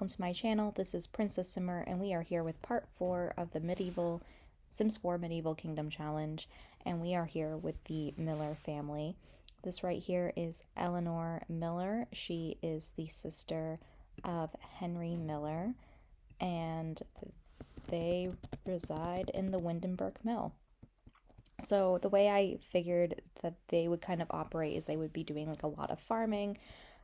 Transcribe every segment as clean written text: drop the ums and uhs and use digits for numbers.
to my channel. This is Princess Simmer, and we are here with part 4 of the Sims 4 Medieval Kingdom Challenge, and we are here with the Miller family. This right here is Eleanor Miller. She is the sister of Henry Miller, and they reside in the Windenburg Mill. So the way I figured that they would kind of operate is they would be doing like a lot of farming.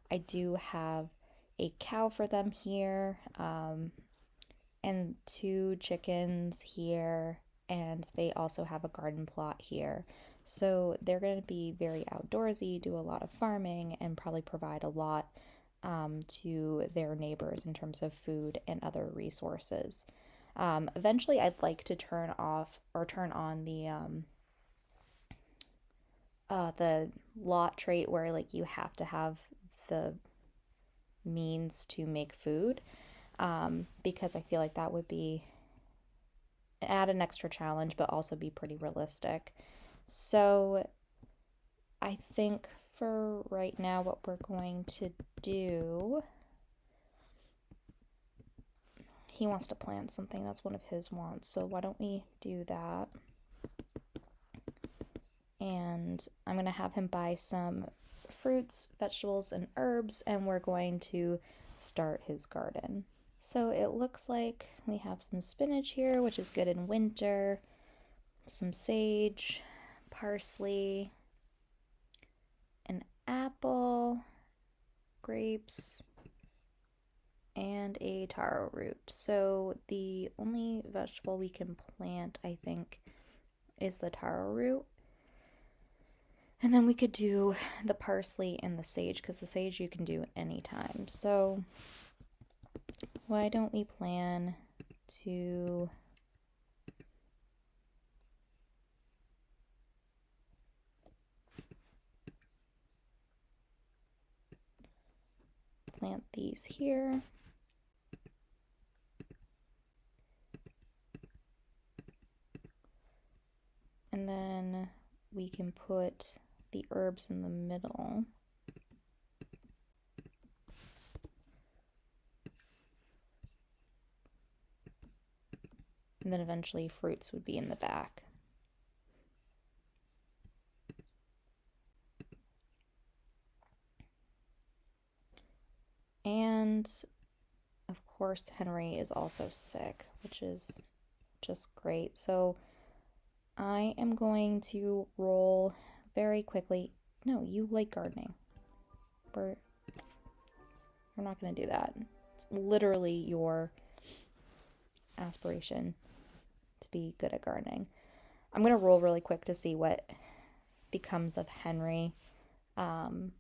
I do have a cow for them here, and 2 chickens here, and they also have a garden plot here. So they're going to be very outdoorsy, do a lot of farming, and probably provide a lot to their neighbors in terms of food and other resources. Eventually, I'd like to turn on the lot trait where like you have to have the means to make food, because I feel like that would be add an extra challenge but also be pretty realistic. So I think for right now what we're going to do, he wants to plant something. That's one of his wants, so why don't we do that? And I'm gonna have him buy some fruits, vegetables, and herbs, and we're going to start his garden. So it looks like we have some spinach here, which is good in winter, some sage, parsley, an apple, grapes, and a taro root. So the only vegetable we can plant, I think, is the taro root. And then we could do the parsley and the sage, because the sage you can do anytime. So why don't we plan to plant these here. And then we can put the herbs in the middle. And then eventually fruits would be in the back. And of course, Henry is also sick, which is just great. So I am going to roll very quickly. No, you like gardening. We're not going to do that. It's literally your aspiration to be good at gardening. I'm going to roll really quick to see what becomes of Henry, and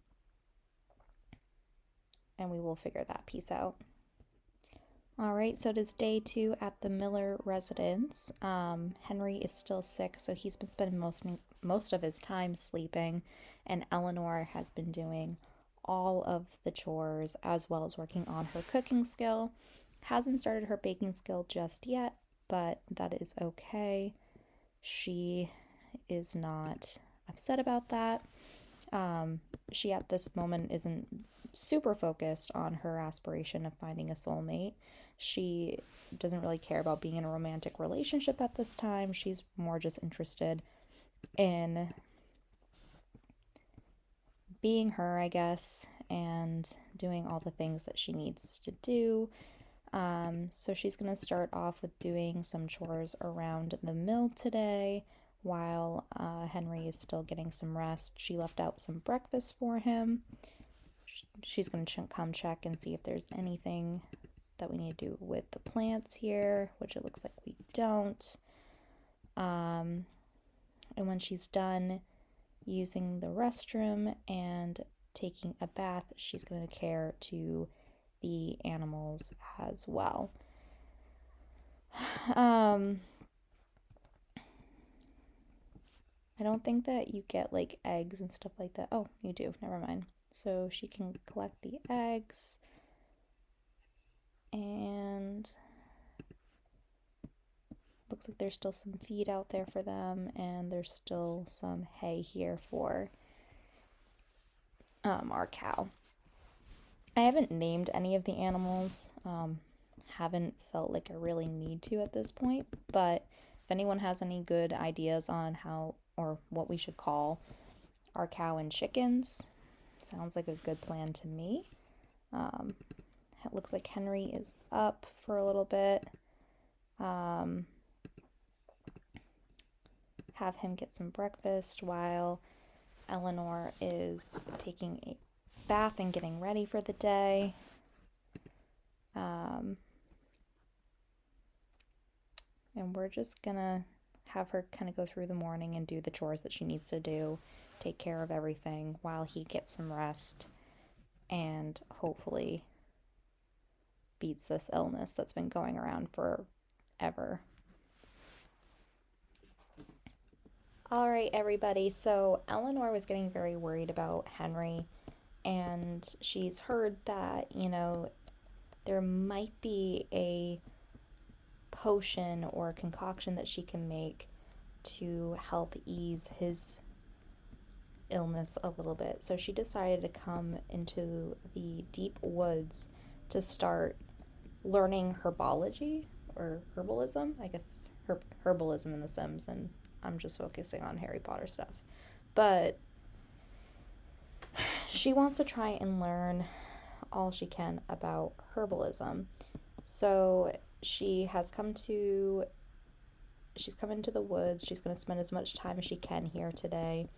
we will figure that piece out. Alright, so it is day 2 at the Miller residence. Henry is still sick, so he's been spending most of his time sleeping, and Eleanor has been doing all of the chores as well as working on her cooking skill. Hasn't started her baking skill just yet, but that is okay. She is not upset about that. She at this moment isn't super focused on her aspiration of finding a soulmate. She doesn't really care about being in a romantic relationship at this time. She's more just interested in being her, I guess, and doing all the things that she needs to do. So she's going to start off with doing some chores around the mill today while Henry is still getting some rest. She left out some breakfast for him. She's going to come check and see if there's anything that we need to do with the plants here, which it looks like we don't. And when she's done using the restroom and taking a bath, she's going to care to the animals as well. I don't think that you get like eggs and stuff like that. Oh, you do. Never mind. So she can collect the eggs, and looks like there's still some feed out there for them, and there's still some hay here for our cow. I haven't named any of the animals. Haven't felt like I really need to at this point, but if anyone has any good ideas on how or what we should call our cow and chickens, sounds like a good plan to me. It looks like Henry is up for a little bit. Have him get some breakfast while Eleanor is taking a bath and getting ready for the day. And we're just gonna have her kind of go through the morning and do the chores that she needs to do, take care of everything while he gets some rest and hopefully beats this illness that's been going around forever. All right, everybody. So Eleanor was getting very worried about Henry, and she's heard that, there might be a potion or a concoction that she can make to help ease his illness a little bit. So she decided to come into the deep woods to start learning herbology or herbalism. I guess herbalism in The Sims, and I'm just focusing on Harry Potter stuff. But she wants to try and learn all she can about herbalism. So she's come into the woods. She's going to spend as much time as she can here today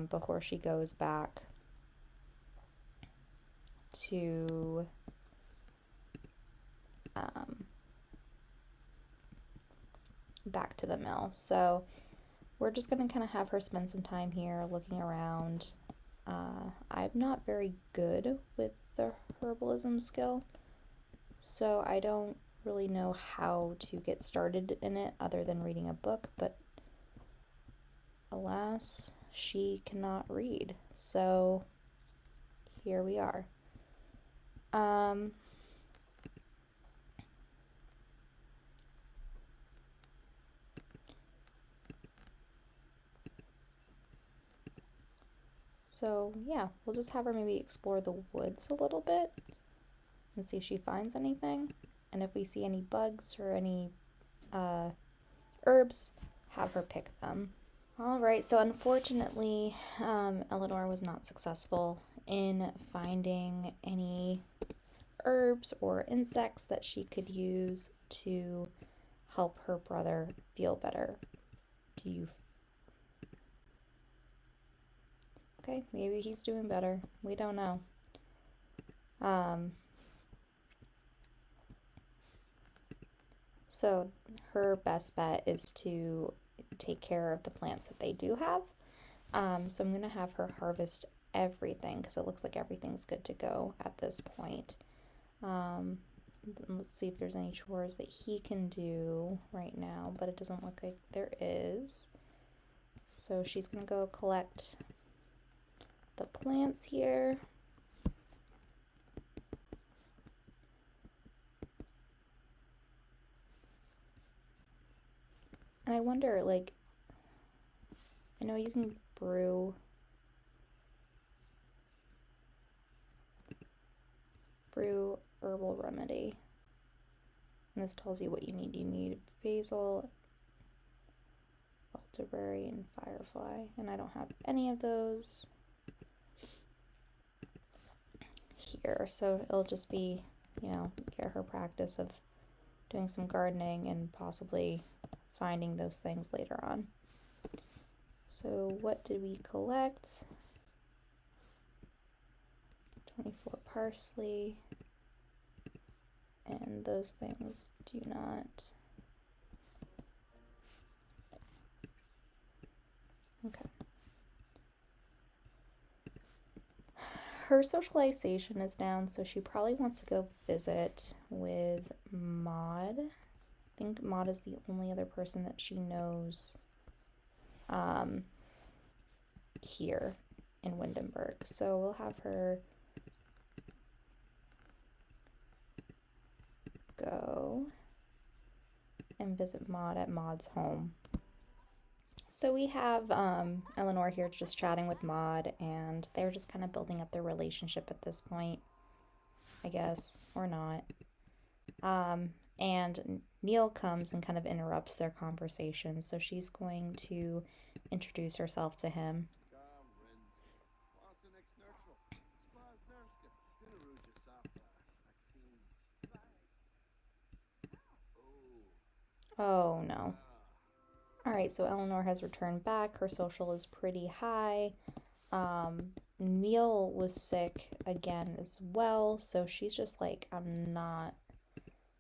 before she goes back to the mill. So we're just going to kind of have her spend some time here looking around. I'm not very good with the herbalism skill, so I don't really know how to get started in it other than reading a book, but alas, she cannot read. So here we are. So yeah, we'll just have her maybe explore the woods a little bit and see if she finds anything. And if we see any bugs or any herbs, have her pick them. All right, so unfortunately, Eleanor was not successful in finding any herbs or insects that she could use to help her brother feel better. Okay, maybe he's doing better. We don't know. So her best bet is to take care of the plants that they do have. So I'm going to have her harvest everything because it looks like everything's good to go at this point. Let's see if there's any chores that he can do right now, but it doesn't look like there is. So she's going to go collect the plants here. And I wonder, I know you can brew herbal remedy. And this tells you what you need. You need basil, elderberry, and firefly. And I don't have any of those here. So it'll just be, get her practice of doing some gardening and possibly finding those things later on. So what did we collect? 24 parsley. And those things do not. Okay. Her socialization is down, so she probably wants to go visit with Maud. I think Maud is the only other person that she knows here in Windenburg. So we'll have her go and visit Maud at Maud's home. So we have Eleanor here just chatting with Maud, and they're just kind of building up their relationship at this point. I guess, or not. And Neil comes and kind of interrupts their conversation, so she's going to introduce herself to him. Oh no. Alright, so Eleanor has returned back. Her social is pretty high. Neil was sick again as well, so she's just like, I'm not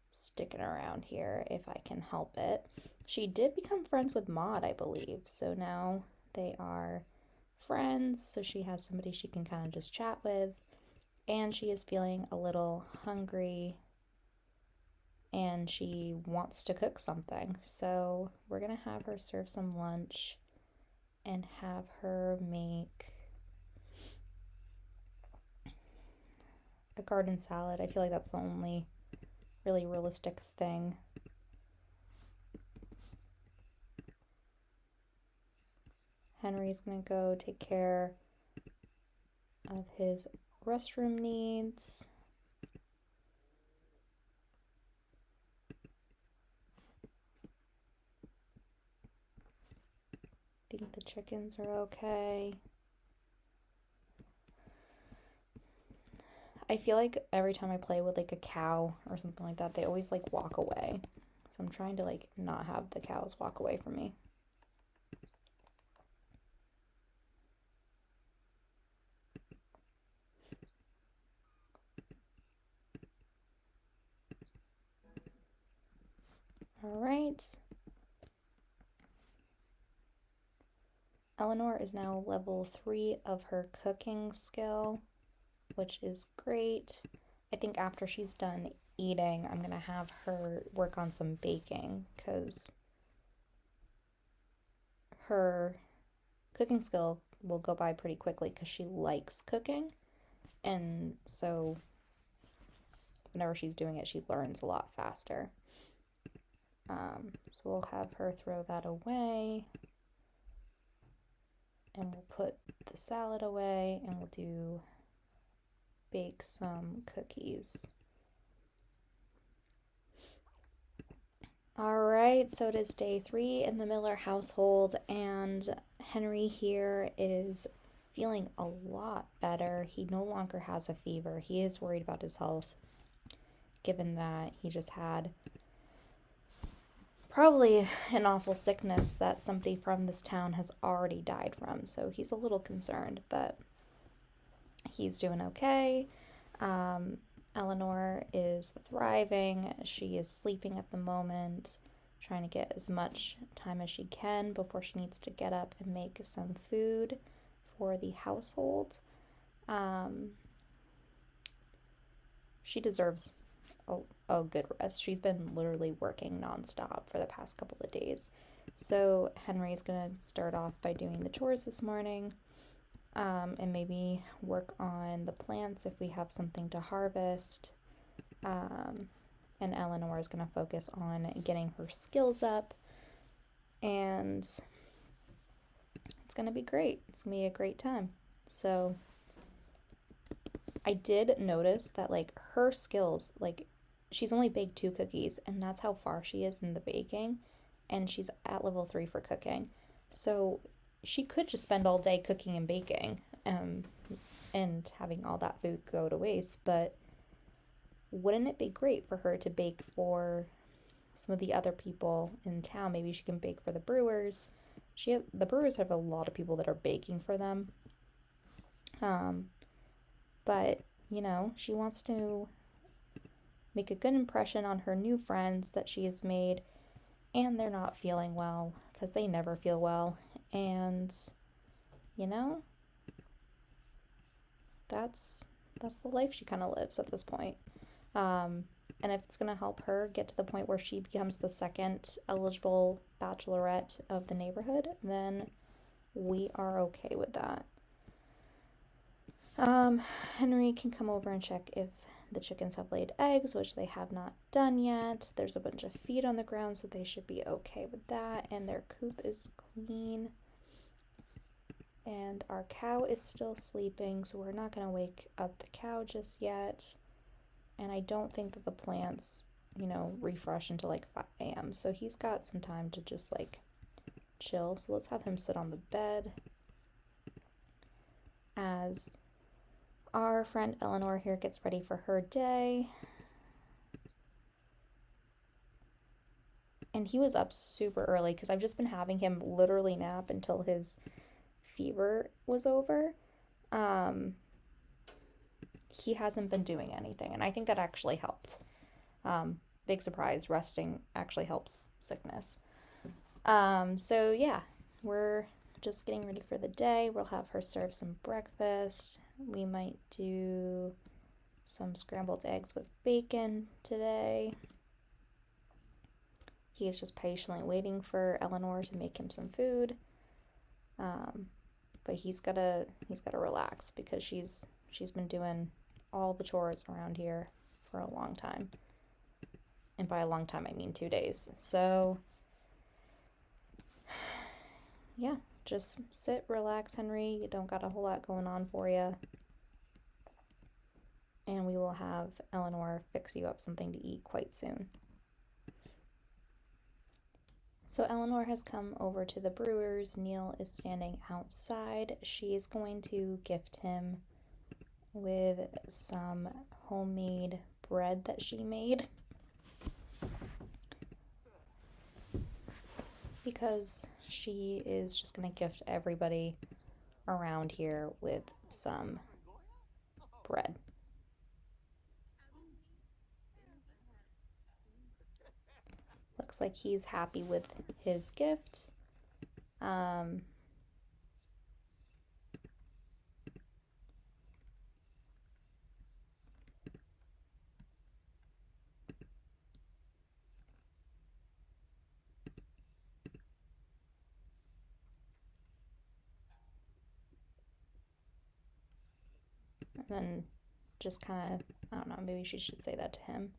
sticking around here if I can help it. She did become friends with Maud, I believe, so now they are friends, so she has somebody she can kind of just chat with, and she is feeling a little hungry and she wants to cook something. So we're gonna have her serve some lunch and have her make a garden salad. I feel like that's the only really realistic thing. Henry's gonna go take care of his restroom needs. I think the chickens are okay. I feel like every time I play with like a cow or something like that, they always like walk away. So I'm trying to like not have the cows walk away from me. All right. Eleanor is now level 3 of her cooking skill, which is great. I think after she's done eating, I'm gonna have her work on some baking because her cooking skill will go by pretty quickly because she likes cooking. And so whenever she's doing it, she learns a lot faster. So we'll have her throw that away. And we'll put the salad away and we'll bake some cookies. All right, so it is day 3 in the Miller household, and Henry here is feeling a lot better. He no longer has a fever. He is worried about his health, given that he just had probably an awful sickness that somebody from this town has already died from. So he's a little concerned, but he's doing okay. Eleanor is thriving. She is sleeping at the moment, trying to get as much time as she can before she needs to get up and make some food for the household. She deserves a good rest. She's been literally working nonstop for the past couple of days. So Henry's gonna start off by doing the chores this morning. And maybe work on the plants if we have something to harvest. And Eleanor is going to focus on getting her skills up. And it's going to be great. It's going to be a great time. So I did notice that, like, her skills, like, she's only baked 2 cookies, and that's how far she is in the baking. And she's at level 3 for cooking. So she could just spend all day cooking and baking and having all that food go to waste, but wouldn't it be great for her to bake for some of the other people in town? Maybe she can bake for the brewers. The brewers have a lot of people that are baking for them. But, she wants to make a good impression on her new friends that she has made, and they're not feeling well because they never feel well. And that's the life she kind of lives at this point. And if it's going to help her get to the point where she becomes the second eligible bachelorette of the neighborhood, then we are okay with that. Henry can come over and check if the chickens have laid eggs, which they have not done yet. There's a bunch of feed on the ground, so they should be okay with that. And their coop is clean. And our cow is still sleeping, so we're not going to wake up the cow just yet. And I don't think that the plants, refresh until like 5 a.m. So he's got some time to just like chill. So let's have him sit on the bed as our friend Eleanor here gets ready for her day. And he was up super early because I've just been having him literally nap until his fever was over. He hasn't been doing anything, and I think that actually helped. Big surprise, resting actually helps sickness. So yeah, we're just getting ready for the day. We'll have her serve some breakfast. We might do some scrambled eggs with bacon today. He is just patiently waiting for Eleanor to make him some food. But he's gotta relax because she's been doing all the chores around here for a long time. And by a long time, I mean 2 days. So, yeah, just sit, relax, Henry. You don't got a whole lot going on for you. And we will have Eleanor fix you up something to eat quite soon. So Eleanor has come over to the brewer's. Neil is standing outside. She's going to gift him with some homemade bread that she made. Because she is just going to gift everybody around here with some bread. Looks like he's happy with his gift. And then just kind of, I don't know, maybe she should say that to him.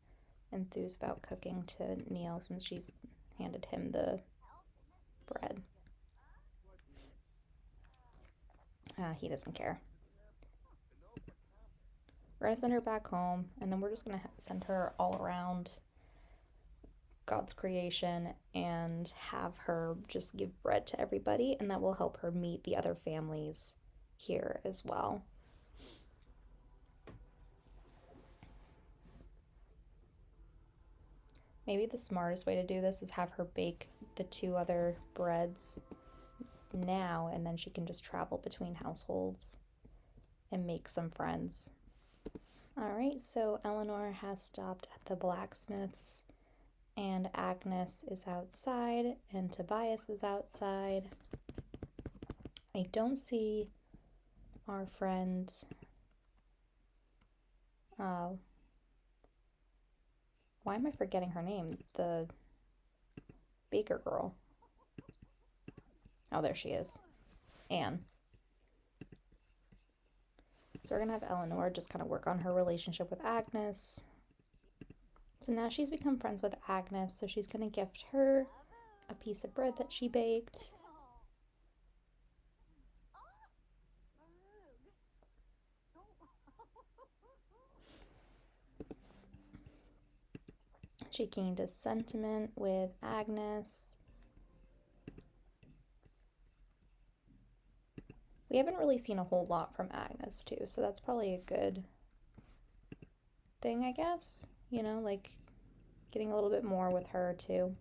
Enthused about cooking to Neil since she's handed him the bread. He doesn't care. We're going to send her back home, and then we're just going to send her all around God's creation and have her just give bread to everybody, and that will help her meet the other families here as well. Maybe the smartest way to do this is have her bake the 2 other breads now, and then she can just travel between households and make some friends. All right, so Eleanor has stopped at the blacksmith's, and Agnes is outside, and Tobias is outside. I don't see our friend, why am I forgetting her name? The baker girl. Oh, there she is. Anne. So we're going to have Eleanor just kind of work on her relationship with Agnes. So now she's become friends with Agnes, so she's going to gift her a piece of bread that she baked. She gained a sentiment with Agnes. We haven't really seen a whole lot from Agnes, too, so that's probably a good thing, I guess. Like getting a little bit more with her, too.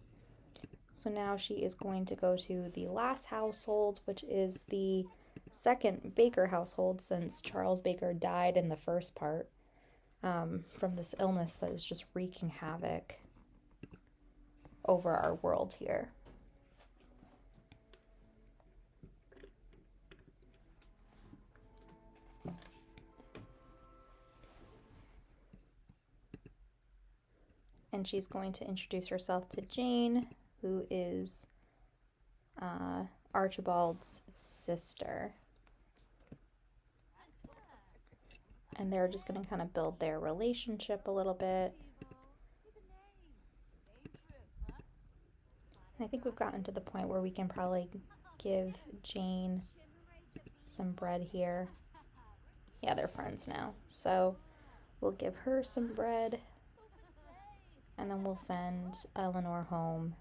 So now she is going to go to the last household, which is the second Baker household since Charles Baker died in the first part from this illness that is just wreaking havoc over our world here. And she's going to introduce herself to Jane, who is Archibald's sister. And they're just going to kind of build their relationship a little bit. And I think we've gotten to the point where we can probably give Jane some bread here. Yeah, they're friends now. So We'll give her some bread, and then we'll send Eleanor home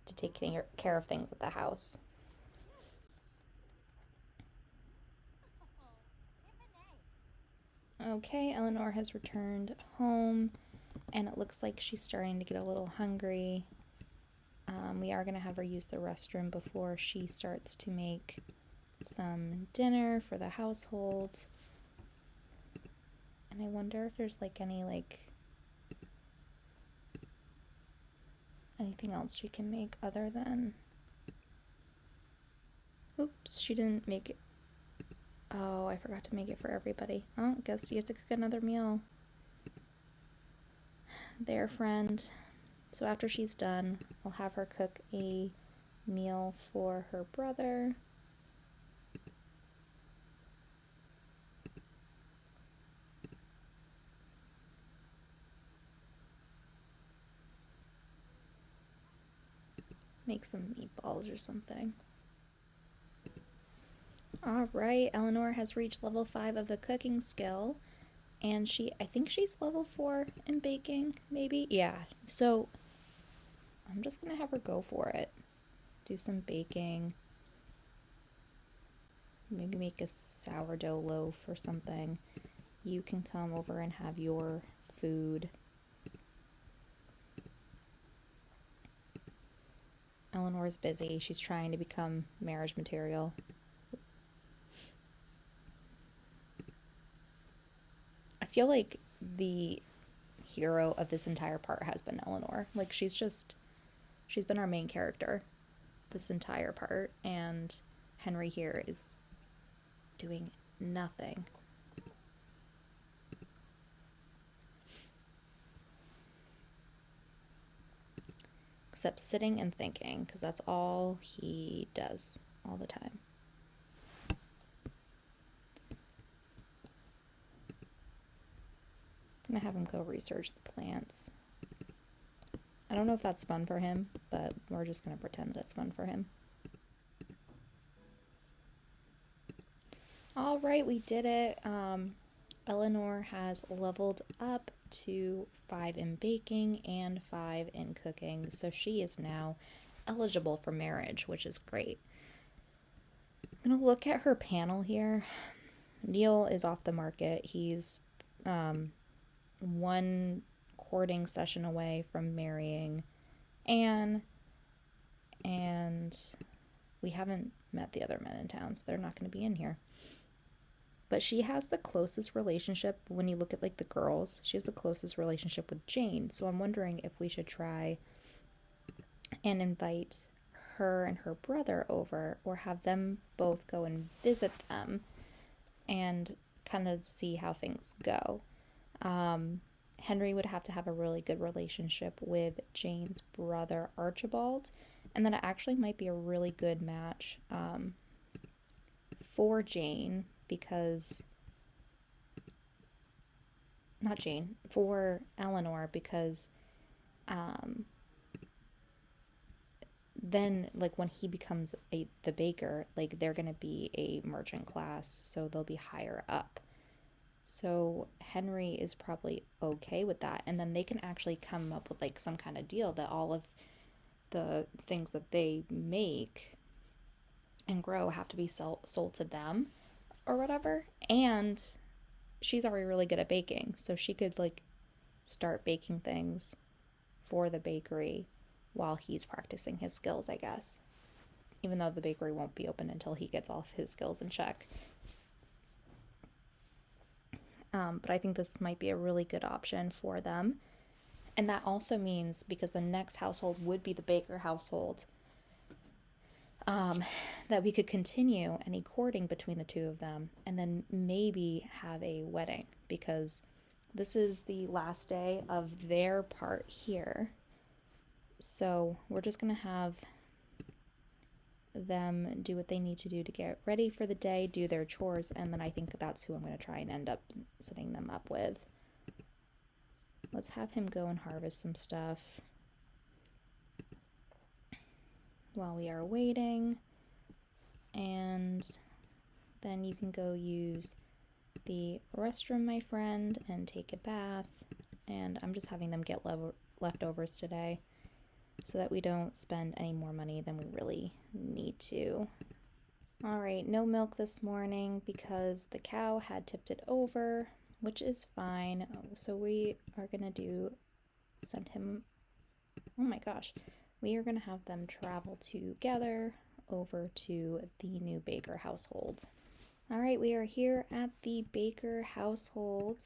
to take care of things at the house. Okay, Eleanor has returned home, and it looks like she's starting to get a little hungry. We are going to have her use the restroom before she starts to make some dinner for the household. And I wonder if there's anything else she can make other than... Oops, she didn't make it. Oh, I forgot to make it for everybody. Oh, guess you have to cook another meal. There, friend. So after she's done, I'll have her cook a meal for her brother. Make some meatballs or something. Alright, Eleanor has reached level 5 of the cooking skill. And I think she's level 4 in baking, maybe? Yeah, so I'm just gonna have her go for it. Do some baking. Maybe make a sourdough loaf or something. You can come over and have your food. Eleanor's busy. She's trying to become marriage material. I feel like the hero of this entire part has been Eleanor. Like, she's been our main character this entire part, and Henry here is doing nothing. Except sitting and thinking, because that's all he does all the time. I'm gonna have him go research the plants. I don't know if that's fun for him, but we're just gonna pretend that it's fun for him. Alright, we did it. Eleanor has leveled up to 5 in baking and 5 in cooking, so she is now eligible for marriage, which is great. I'm gonna look at her panel here. Neil is off the market. He's one courting session away from marrying Anne, and we haven't met the other men in town, so they're not going to be in here. But she has the closest relationship, when you look at like the girls, she has the closest relationship with Jane, so I'm wondering if we should try and invite her and her brother over, or have them both go and visit them and kind of see how things go. Henry would have to have a really good relationship with Jane's brother Archibald, and then it actually might be a really good match for Jane, because not Jane, for Eleanor, because then like when he becomes the baker, like they're gonna be a merchant class, so they'll be higher up. So Henry is probably okay with that, and then they can actually come up with like some kind of deal that all of the things that they make and grow have to be sold to them or whatever. And she's already really good at baking, so she could like start baking things for the bakery while he's practicing his skills, I guess, even though the bakery won't be open until he gets all of his skills in check. But I think this might be a really good option for them. And that also means, because the next household would be the Baker household, that we could continue any courting between the two of them and then maybe have a wedding, because this is the last day of their part here. So we're just going to have them do what they need to do to get ready for the day, do their chores, and then I think that's who I'm going to try and end up setting them up with. Let's have him go and harvest some stuff while we are waiting, and then you can go use the restroom, my friend, and take a bath. And I'm just having them get leftovers today so that we don't spend any more money than we really need to. All right, no milk this morning because the cow had tipped it over, which is fine. So we are gonna send him, oh my gosh, we are gonna have them travel together over to the new Baker household. All right, we are here at the Baker household,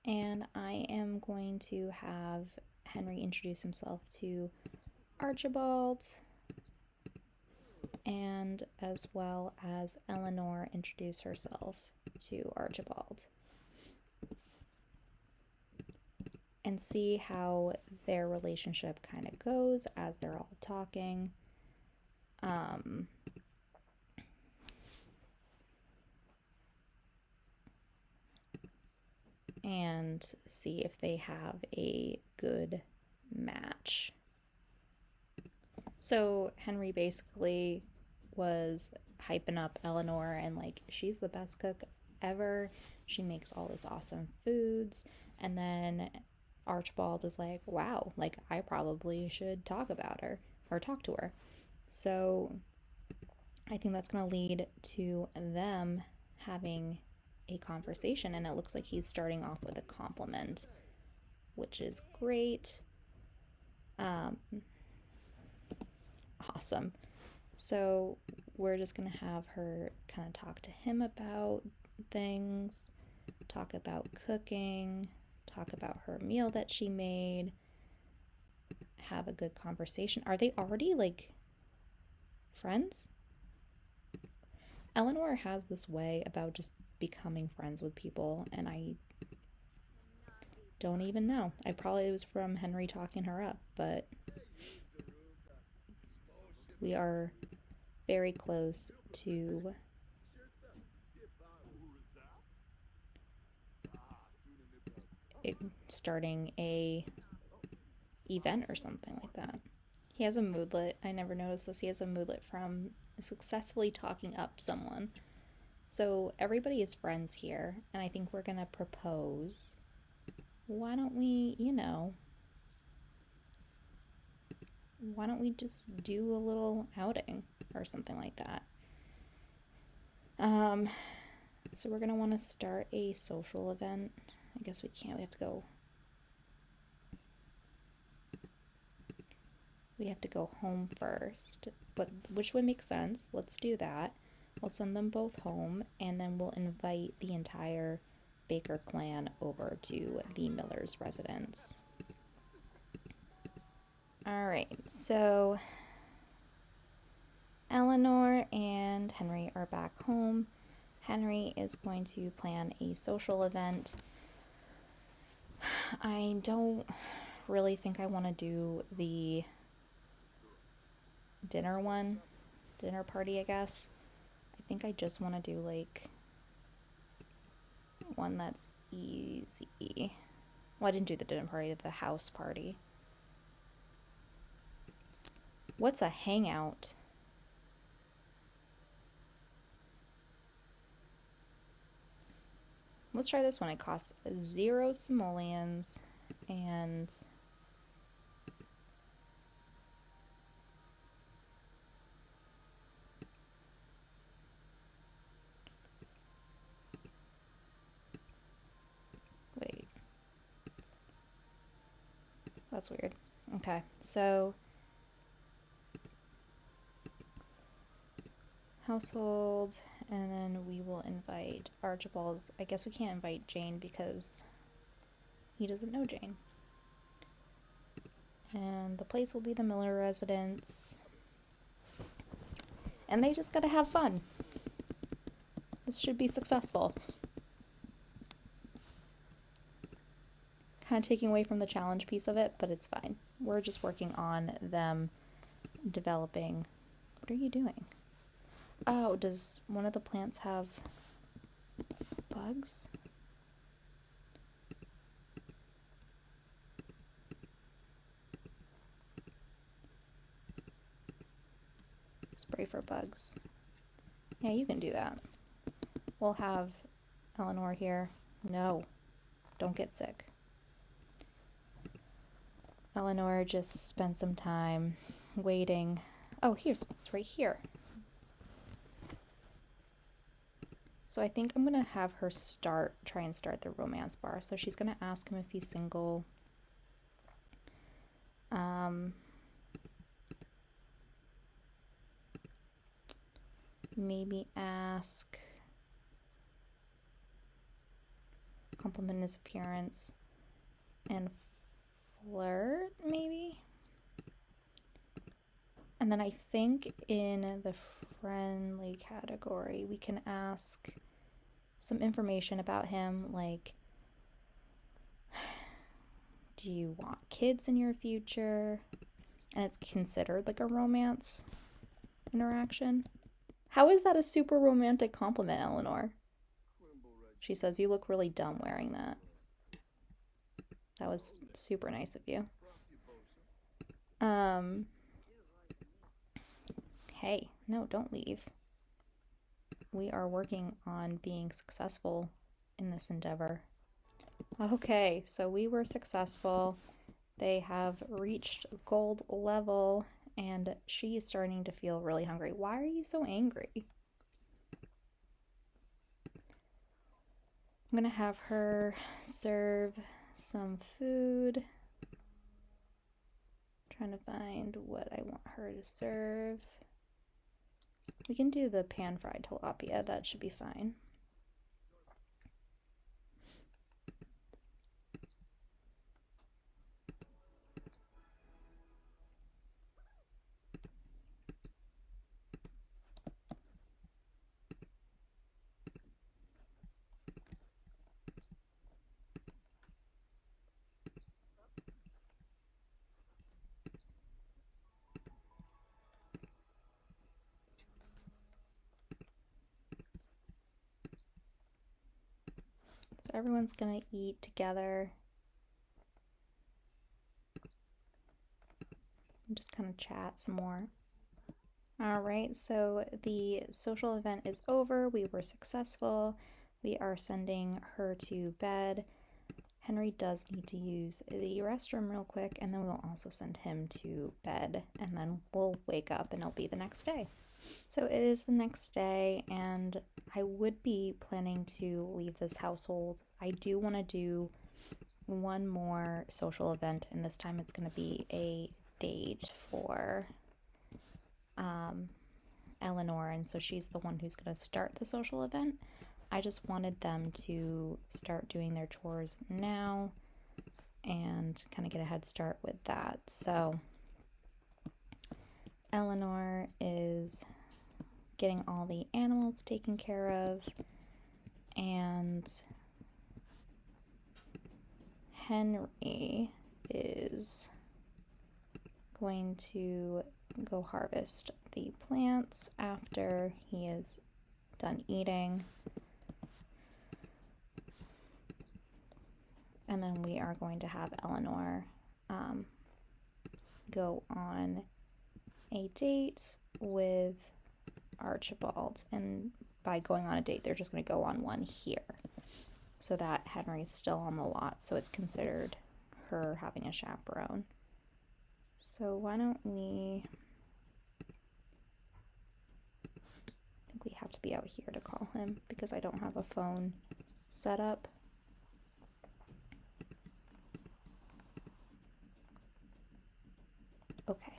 and I am going to have Henry introduce himself to Archibald, and as well as Eleanor introduce herself to Archibald, and see how their relationship kind of goes as they're all talking. And see if they have a good match. So Henry basically was hyping up Eleanor and like, she's the best cook ever. She makes all this awesome foods. And then Archibald is like, wow, like I probably should talk about her or talk to her. So I think that's going to lead to them having a conversation, and it looks like he's starting off with a compliment, which is great. Awesome. So we're just gonna have her kind of talk to him about things, talk about cooking, talk about her meal that she made, have a good conversation. Are they already like friends? Eleanor has this way about just becoming friends with people, and I don't even know. It was from Henry talking her up, but we are very close to starting a event or something like that. He has a moodlet. I never noticed this. He has a moodlet from successfully talking up someone. So everybody is friends here, and I think we're gonna propose. Why don't we, why don't we just do a little outing or something like that? So we're gonna want to start a social event. I guess we can't. We have to go. We have to go home first, but which would make sense. Let's do that. We'll send them both home, and then we'll invite the entire Baker clan over to the Miller's residence. All right, so Eleanor and Henry are back home. Henry is going to plan a social event. I don't really think I want to do the dinner party, I guess. I think I just want to do like one that's easy. Well, I didn't do the dinner party, the house party. What's a hangout? Let's try this one. It costs 0 simoleons and wait. That's weird. Okay, so household, and then we will invite Archibald's. I guess we can't invite Jane because he doesn't know Jane. And the place will be the Miller residence. And they just gotta have fun. This should be successful. Kind of taking away from the challenge piece of it, but it's fine. We're just working on them developing. What are you doing? Oh, does one of the plants have bugs? Spray for bugs. Yeah, you can do that. we'll have Eleanor here. No, don't get sick. Eleanor just spent some time waiting. Oh, it's right here. So I think I'm gonna have her try and start the romance bar. So she's gonna ask him if he's single. Maybe ask, compliment his appearance, and flirt, maybe? And then I think in the friendly category, we can ask some information about him, like, do you want kids in your future? And it's considered like a romance interaction. How is that a super romantic compliment, Eleanor? She says, you look really dumb wearing that. That was super nice of you. Hey, no, don't leave. We are working on being successful in this endeavor. Okay, so we were successful. They have reached gold level, and she is starting to feel really hungry. Why are you so angry? I'm gonna have her serve some food. Trying to find what I want her to serve. We can do the pan-fried tilapia, that should be fine. So everyone's gonna eat together. And just kind of chat some more. All right, so the social event is over. We were successful. We are sending her to bed. Henry does need to use the restroom real quick, and then we'll also send him to bed, and then we'll wake up and it'll be the next day. So it is the next day, and I would be planning to leave this household. I do want to do one more social event, and this time it's going to be a date for Eleanor, and so she's the one who's going to start the social event. I just wanted them to start doing their chores now and kind of get a head start with that. So Eleanor is getting all the animals taken care of, and Henry is going to go harvest the plants after he is done eating. And then we are going to have Eleanor go on a date with Archibald. And by going on a date, they're just going to go on one here. So that Henry's still on the lot, so it's considered her having a chaperone. So why don't we... I think we have to be out here to call him because I don't have a phone set up. Okay.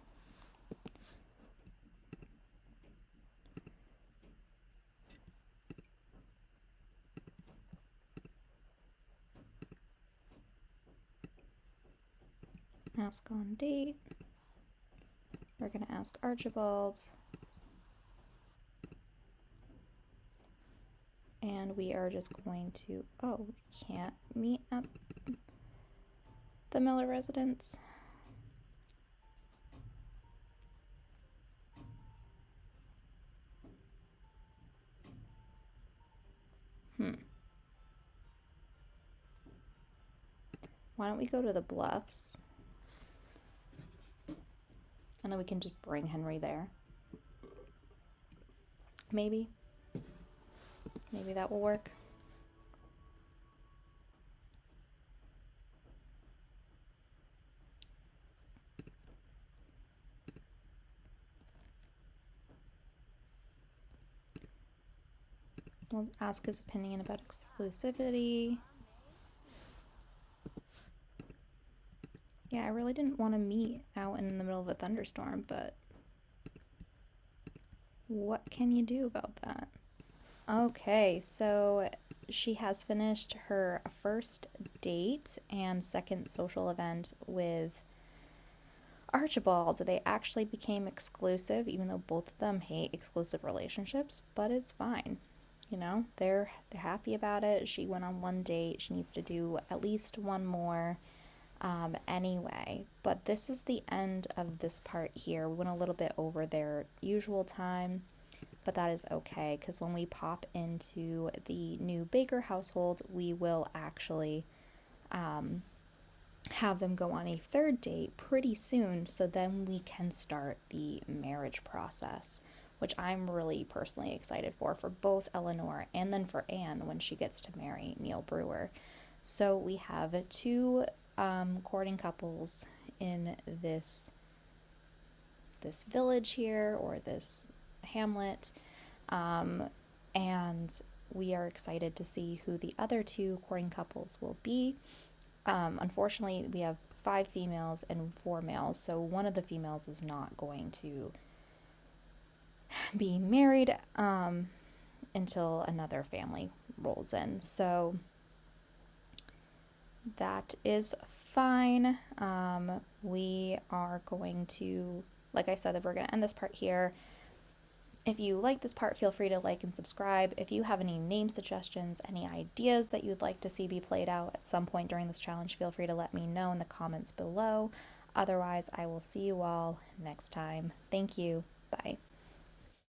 Ask on date. We're going to ask Archibald. And we are just going to, oh, we can't meet at the Miller residence. Why don't we go to the Bluffs? And then we can just bring Henry there. Maybe. Maybe that will work. We'll ask his opinion about exclusivity. Yeah, I really didn't want to meet out in the middle of a thunderstorm, but what can you do about that? Okay, so she has finished her first date and second social event with Archibald. They actually became exclusive, even though both of them hate exclusive relationships, but it's fine. You know, they're happy about it. She went on one date. She needs to do at least one more anyway. But this is the end of this part here. We went a little bit over their usual time, but that is okay because when we pop into the new Baker household, we will actually have them go on a third date pretty soon, so then we can start the marriage process, which I'm really personally excited for both Eleanor and then for Anne when she gets to marry Neil Brewer. So we have two courting couples in this village here, or this hamlet, and we are excited to see who the other two courting couples will be. Unfortunately, we have 5 females and 4 males, so one of the females is not going to be married until another family rolls in. So that is fine. We are going to, like I said, that we're going to end this part here. If you like this part, feel free to like and subscribe. If you have any name suggestions, any ideas that you'd like to see be played out at some point during this challenge, feel free to let me know in the comments below. Otherwise, I will see you all next time. Thank you. Bye.